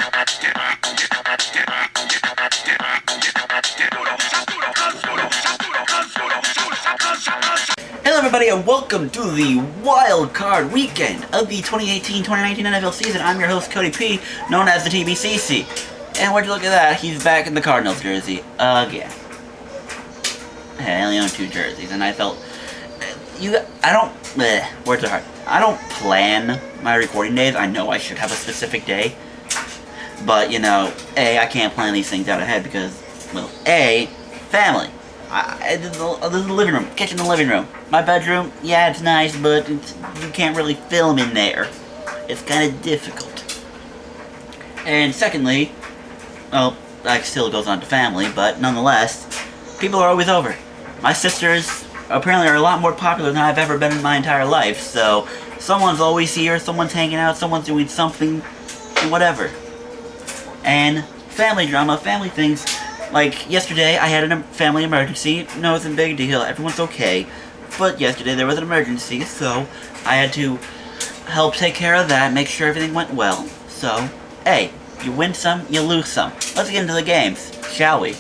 Hello everybody and welcome to the wild card weekend of the 2018-2019 NFL season. I'm your host Cody P, known as the TBCC. And would you look at that, he's back in the Cardinals jersey again. Hey, I only own 2 jerseys and I felt, words are hard. I don't plan my recording days. I know I should have a specific day. But, you know, I can't plan these things out ahead because, well, family. This is the living room, kitchen and living room. My bedroom, yeah, it's nice, but you can't really film in there. It's kind of difficult. And secondly, well, that still goes on to family, but nonetheless, people are always over. My sisters apparently are a lot more popular than I've ever been in my entire life, so someone's always here, someone's hanging out, someone's doing something, and whatever. And family drama, family things. Like, yesterday, I had a family emergency. No, it's a big deal. Everyone's okay. But yesterday, there was an emergency, so I had to help take care of that, make sure everything went well. So, hey, you win some, you lose some. Let's get into the games, shall we?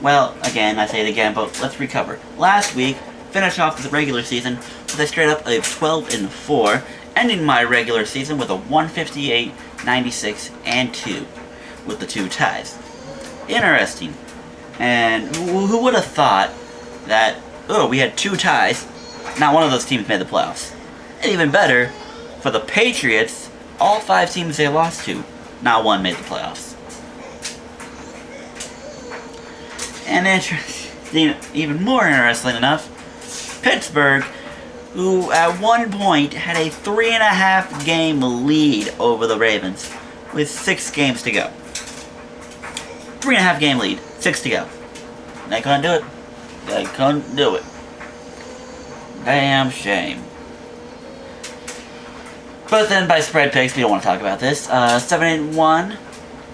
Well, again, I say it again, but let's recover. Last week, finished off the regular season with a straight up of 12-4, ending my regular season with a 158, 96, and 2, with the 2 ties. Interesting. And who would have thought that, we had 2 ties, not one of those teams made the playoffs. And even better, for the Patriots, all 5 teams they lost to, not one made the playoffs. And even more interesting enough, Pittsburgh, who at one point had a 3.5 game lead over the Ravens, with 6 games to go. 3.5 game lead, 6 to go. They couldn't do it. They couldn't do it. Damn shame. But then by spread picks, we don't want to talk about this. 7-1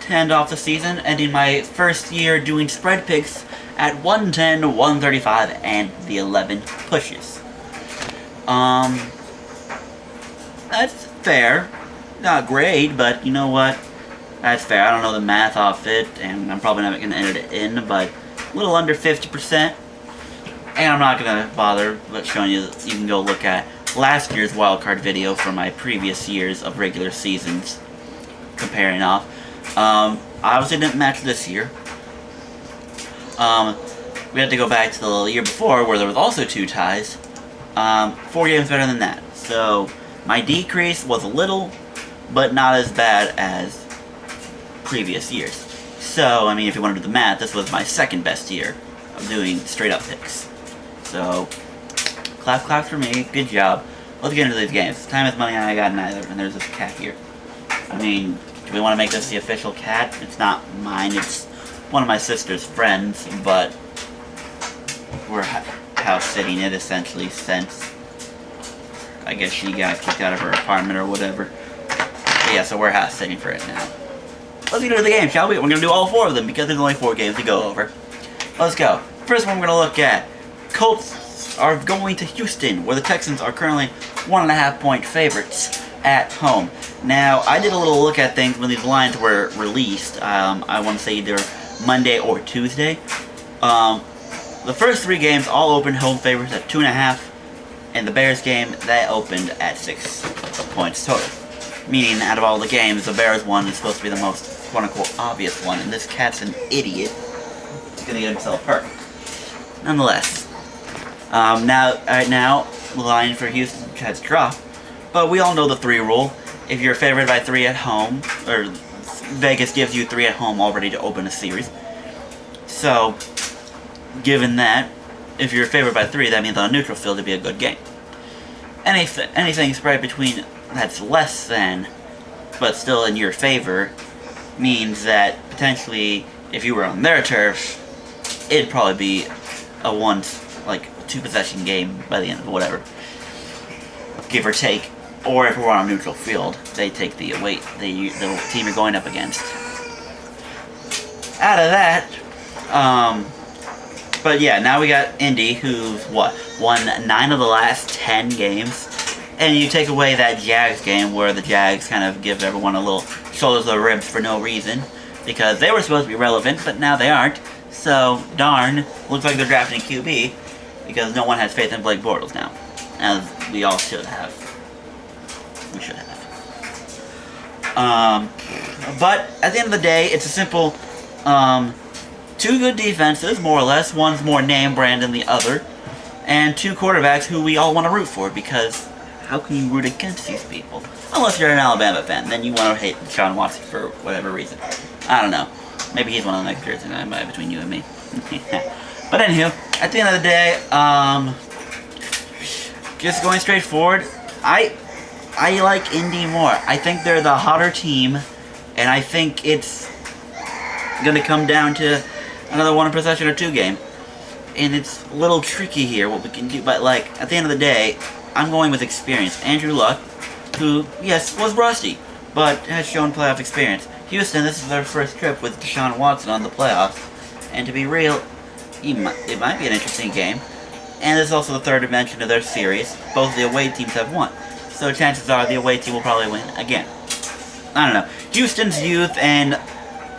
to end off the season, ending my first year doing spread picks at 110, 135, and the 11 pushes. That's fair. Not great, but you know what? That's fair. I don't know the math off it, and I'm probably not going to enter it in, but a little under 50%. And I'm not going to bother showing you. You can go look at last year's wildcard video from my previous years of regular seasons, comparing off. Obviously didn't match this year. We had to go back to the year before, where there was also 2 ties. 4 games better than that. So my decrease was a little, but not as bad as previous years. So, I mean, if you want to do the math, this was my 2nd best year of doing straight up picks. So, clap for me, good job. Let's get into these games. Time is money and I got neither, and there's this cat here. I mean, do we want to make this the official cat? It's not mine, it's one of my sister's friends, but we're house sitting it essentially since I guess she got kicked out of her apartment or whatever. But yeah, so we're house sitting for it now. Let's get into the game, shall we? We're going to do all 4 of them because there's only 4 games to go over. Let's go. First one we're going to look at. Colts are going to Houston, where the Texans are currently 1.5 point favorites at home. Now, I did a little look at things when these lines were released. I want to say either Monday or Tuesday. The first 3 games all opened home favorites at 2.5. And the Bears game, that opened at 6 points total. Meaning, out of all the games, the Bears one is supposed to be the most quote-unquote obvious one, and this cat's an idiot. He's gonna get himself hurt. Nonetheless, now the line for Houston has dropped, but we all know the 3 rule. If you're favored by 3 at home, or Vegas gives you 3 at home already to open a series. So, given that, if you're favored by 3, that means on a neutral field it'd be a good game. Anything spread between that's less than, but still in your favor, means that potentially, if you were on their turf, it'd probably be a 2 possession game by the end of whatever, give or take. Or if we're on a neutral field, they take the team you're going up against. Out of that, but yeah, now we got Indy, who's won 9 of the last 10 games. And you take away that Jags game where the Jags kind of give everyone a little shoulders or ribs for no reason, because they were supposed to be relevant, but now they aren't. So, darn, looks like they're drafting QB, because no one has faith in Blake Bortles now, as we all should have. We should have. But at the end of the day, it's a simple, two good defenses, more or less. One's more name brand than the other, and two quarterbacks who we all want to root for, because how can you root against these people? Unless you're an Alabama fan, then you want to hate Deshaun Watson for whatever reason. I don't know. Maybe he's one of the next years between you and me. But anywho, at the end of the day, just going straight forward, I like Indy more. I think they're the hotter team, and I think it's gonna come down to another one possession or two game. And it's a little tricky here what we can do, but like at the end of the day, I'm going with experience. Andrew Luck, who, yes, was rusty, but has shown playoff experience. Houston, this is their first trip with Deshaun Watson on the playoffs, and to be real, it might be an interesting game. And this is also the third dimension of their series. Both the away teams have won, so chances are the away team will probably win again. I don't know. Houston's youth and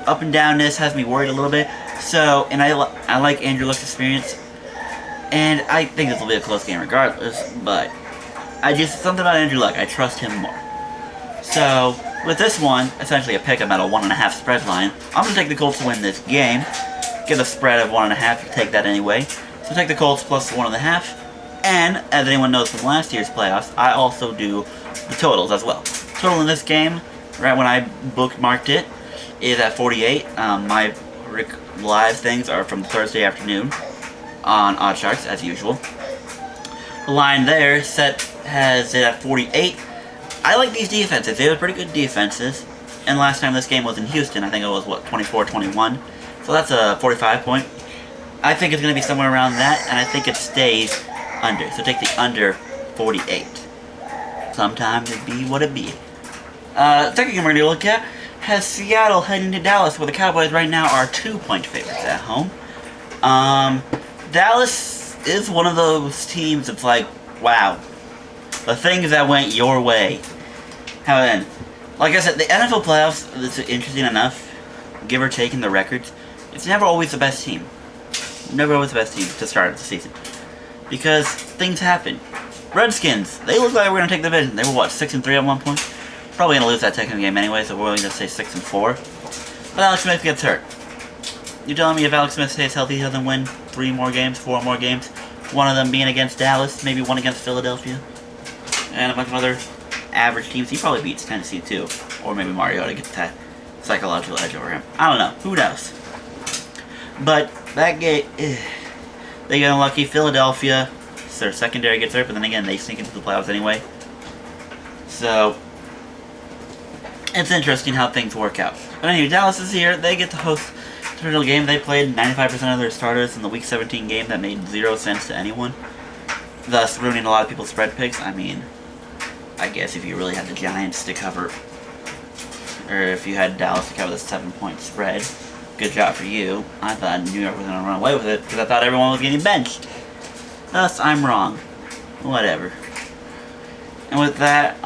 up and downness has me worried a little bit. So, and I like Andrew Luck's experience, and I think this will be a close game regardless. But something about Andrew Luck, I trust him more. So, with this one, essentially a pick 'em at a 1.5 spread line, I'm going to take the Colts to win this game. Get a spread of 1.5, you take that anyway. So take the Colts plus 1.5. And, as anyone knows from last year's playoffs, I also do the totals as well. Total in this game, right when I bookmarked it, is at 48. My live things are from Thursday afternoon on OddsSharks, as usual. The line there has it at 48. I like these defenses. They have pretty good defenses. And last time this game was in Houston, I think it was, 24-21. So that's a 45 point. I think it's going to be somewhere around that, and I think it stays under. So take the under 48. Sometimes it be what it be. Second game we're going to look at has Seattle heading to Dallas, where the Cowboys right now are 2-point favorites at home. Dallas is one of those teams that's like, wow, the things that went your way. How then? Like I said, the NFL playoffs, it's interesting enough, give or take in the records, it's never always the best team. Never always the best team to start the season. Because things happen. Redskins, they look like they were going to take the division. They were, 6-3 at one point? Probably going to lose that second game anyway, so we're going to say 6-4. But Alex Smith gets hurt. You telling me if Alex Smith stays healthy, he doesn't win 3 more games, 4 more games? One of them being against Dallas, maybe one against Philadelphia, and a bunch of other average teams. He probably beats Tennessee too, or maybe Mariota gets that psychological edge over him. I don't know. Who knows? But that game, they get unlucky. Philadelphia, their secondary gets hurt, but then again, they sneak into the playoffs anyway. So it's interesting how things work out. But anyway, Dallas is here. They get to host the original game. They played 95% of their starters in the Week 17 game that made 0 sense to anyone, thus ruining a lot of people's spread picks. I mean, I guess if you really had the Giants to cover, or if you had Dallas to cover the 7-point spread, good job for you. I thought New York was going to run away with it because I thought everyone was getting benched. Thus, I'm wrong. Whatever. And with that,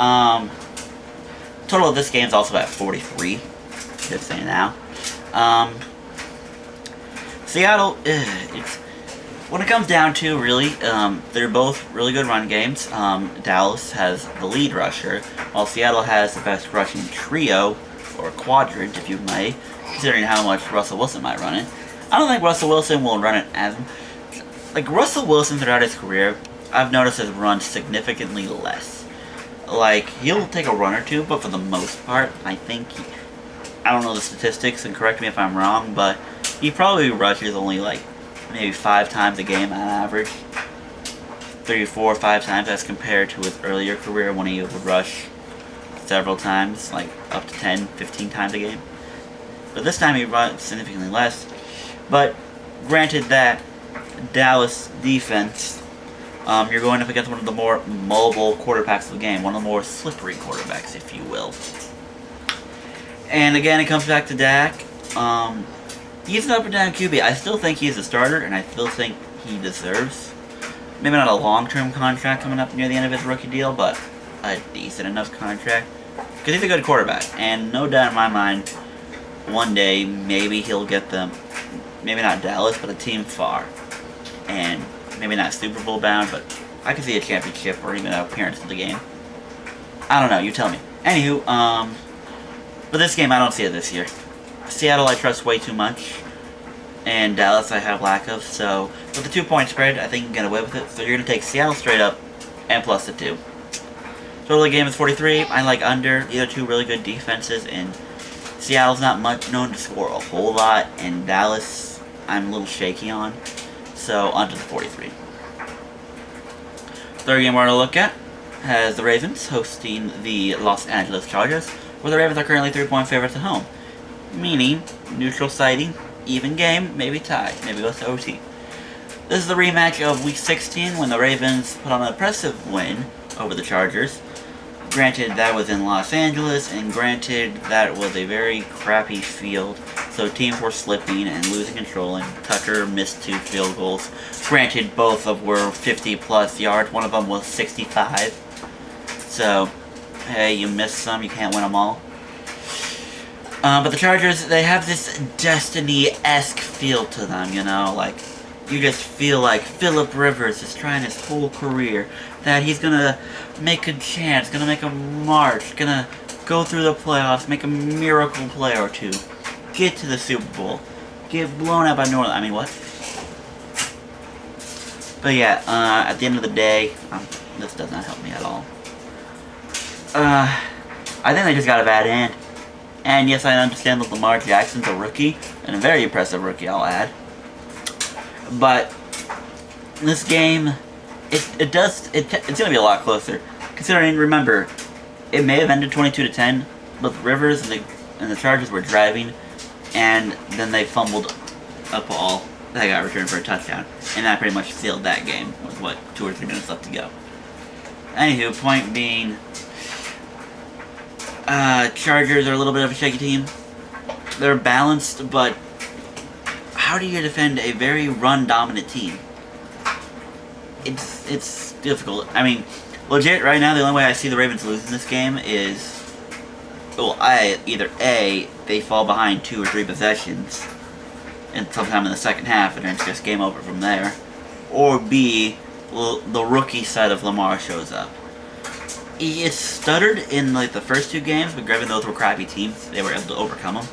total of this game is also at 43. Just saying now. Seattle, when it comes down to, really, they're both really good run games. Dallas has the lead rusher, while Seattle has the best rushing trio, or quadrant, if you may, considering how much Russell Wilson might run it. I don't think Russell Wilson will run it as... Like, Russell Wilson throughout his career, I've noticed has run significantly less. Like, he'll take a run or two, but for the most part, I think I don't know the statistics, and correct me if I'm wrong, but he probably rushes only, like, maybe 5 times a game on average. 3, 4, 5 times as compared to his earlier career when he would rush several times, like up to 10, 15 times a game. But this time he runs significantly less. But granted that Dallas defense, you're going up against one of the more mobile quarterbacks of the game, one of the more slippery quarterbacks, if you will. And again, it comes back to Dak. He's an up and down QB. I still think he's a starter, and I still think he deserves maybe not a long-term contract coming up near the end of his rookie deal, but a decent enough contract. Because he's a good quarterback, and no doubt in my mind, one day maybe he'll get them, maybe not Dallas, but a team far, and maybe not Super Bowl bound, but I could see a championship or even an appearance in the game. I don't know, you tell me. Anywho, but this game I don't see it this year. Seattle I trust way too much, and Dallas I have lack of, so with the 2-point spread, I think you can get away with it. So you're going to take Seattle straight up, and plus the 2. Total of the game is 43. I like under. These are two really good defenses, and Seattle's not much known to score a whole lot, and Dallas I'm a little shaky on, so under the 43. Third game we're going to look at has the Ravens hosting the Los Angeles Chargers, where the Ravens are currently 3-point favorites at home, meaning neutral sighting, even game, maybe tie, maybe goes to OT. This is the rematch of Week 16 when the Ravens put on an impressive win over the Chargers. Granted, that was in Los Angeles, and granted, that was a very crappy field, so teams were slipping and losing control, and Tucker missed 2 field goals. Granted, both of were 50-plus yards, one of them was 65. So, hey, you missed some, you can't win them all. But the Chargers, they have this Destiny-esque feel to them, you know, like, you just feel like Phillip Rivers is trying his whole career, that he's gonna make a chance, gonna make a march, gonna go through the playoffs, make a miracle play or two, get to the Super Bowl, get blown out by New Orleans. I mean, what? But yeah, at the end of the day, this does not help me at all. I think they just got a bad hand. And yes, I understand that Lamar Jackson's a rookie, and a very impressive rookie, I'll add. But this game, it's going to be a lot closer. Considering, remember, it may have ended 22-10, but Rivers and the Chargers were driving, and then they fumbled a ball that got returned for a touchdown, and that pretty much sealed that game with, what, 2 or 3 minutes left to go. Anywho, point being, Chargers are a little bit of a shaky team. They're balanced, but how do you defend a very run-dominant team? It's difficult. I mean, legit, right now, the only way I see the Ravens losing this game is, well, either A, they fall behind 2 or 3 possessions, and sometime in the second half, and then it's just game over from there, or B, well, the rookie side of Lamar shows up. He stuttered in like the first 2 games, but given those were crappy teams, they were able to overcome them.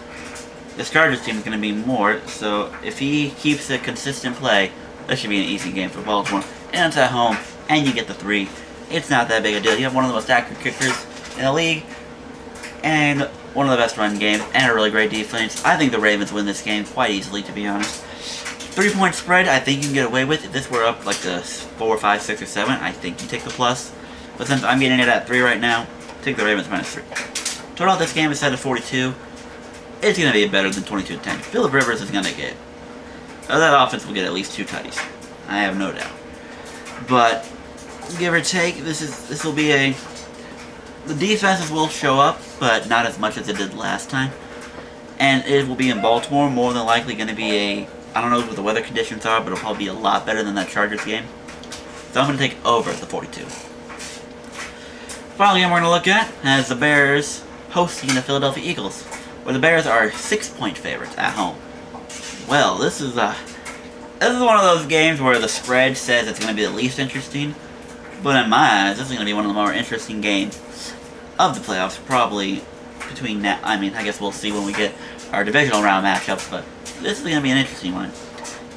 This Chargers team is going to be more, so if he keeps a consistent play, this should be an easy game for Baltimore. And it's at home, and you get the 3. It's not that big a deal. You have one of the most accurate kickers in the league, and one of the best run games, and a really great defense. I think the Ravens win this game quite easily, to be honest. 3-point spread, I think you can get away with. If this were up like the 4, 5, 6, or 7, I think you take the plus. But since I'm getting it at 3 right now, take the Ravens minus 3. Total of this game is set at 42. It's going to be better than 22-10. Phillip Rivers is going to get, that offense will get at least 2 tutties. I have no doubt. But give or take, this will be a, the defenses will show up, but not as much as it did last time. And it will be in Baltimore, more than likely going to be a, I don't know what the weather conditions are, but it'll probably be a lot better than that Chargers game. So I'm going to take over the 42. Final game we're going to look at has the Bears hosting the Philadelphia Eagles, where the Bears are 6-point favorites at home. Well, this is one of those games where the spread says it's going to be the least interesting, but in my eyes, this is going to be one of the more interesting games of the playoffs, probably between now, I mean, I guess we'll see when we get our divisional round matchups, but this is going to be an interesting one.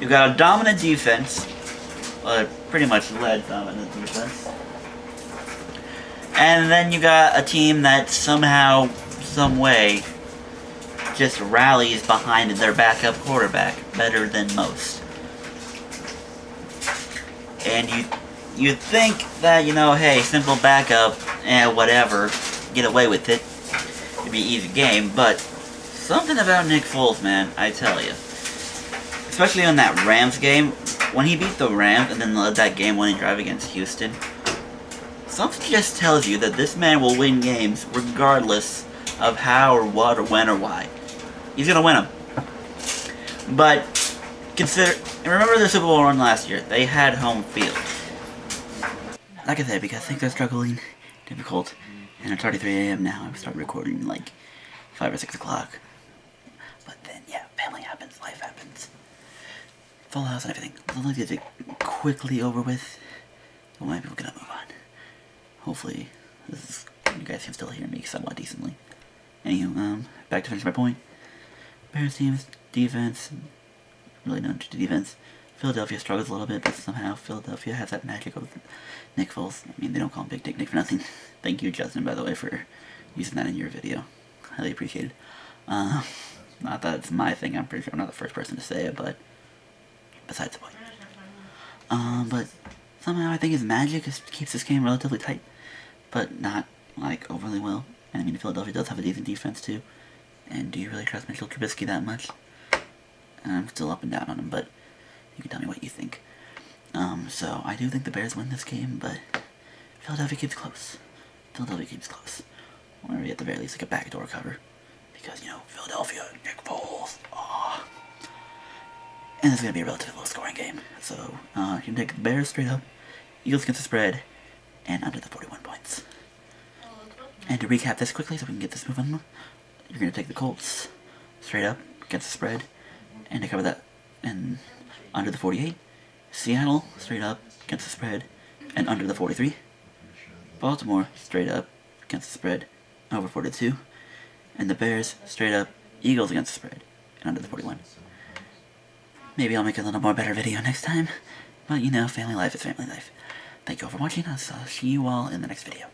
You've got a dominant defense, well, pretty much led dominant defense, and then you got a team that somehow, some way, just rallies behind their backup quarterback better than most. And you think that, you know, hey, simple backup, whatever, get away with it. It'd be an easy game, but something about Nick Foles, man, I tell you. Especially on that Rams game, when he beat the Rams and then led that game-winning drive against Houston, something just tells you that this man will win games regardless of how or what or when or why. He's going to win them. But remember the Super Bowl run last year. They had home field. Like I said, because I think they're struggling, difficult, And it's already 3 a.m. now. I started recording like 5 or 6 o'clock. But then, yeah, family happens, life happens. Full house and everything. So let's get it quickly over with. Well, maybe we're gonna move on. Hopefully, you guys can still hear me somewhat decently. Anywho, back to finish my point. Bears team's defense, really known to defense. Philadelphia struggles a little bit, but somehow Philadelphia has that magic of Nick Foles. I mean, they don't call him Big Dick Nick for nothing. Thank you, Justin, by the way, for using that in your video. Highly appreciated. Not that it's my thing, I'm pretty sure I'm not the first person to say it, but besides the point. But somehow I think his magic keeps this game relatively tight, but not, like, overly well. I mean, Philadelphia does have a decent defense, too. And do you really trust Mitchell Trubisky that much? I'm still up and down on him, but you can tell me what you think. So I do think the Bears win this game, but Philadelphia keeps close. Philadelphia keeps close. Or maybe at the very least like a backdoor cover. Because, you know, Philadelphia, Nick Foles, aww. And it's going to be a relatively low-scoring game. So, you can take the Bears straight up, Eagles against the spread, and under the 41 points. And to recap this quickly so we can get this moving, you're going to take the Colts straight up against the spread, and to cover that, and under the 48. Seattle straight up against the spread, and under the 43. Baltimore straight up against the spread, over 42. And the Bears straight up, Eagles against the spread, and under the 41. Maybe I'll make a little more better video next time, but you know, family life is family life. Thank you all for watching. I'll see you all in the next video.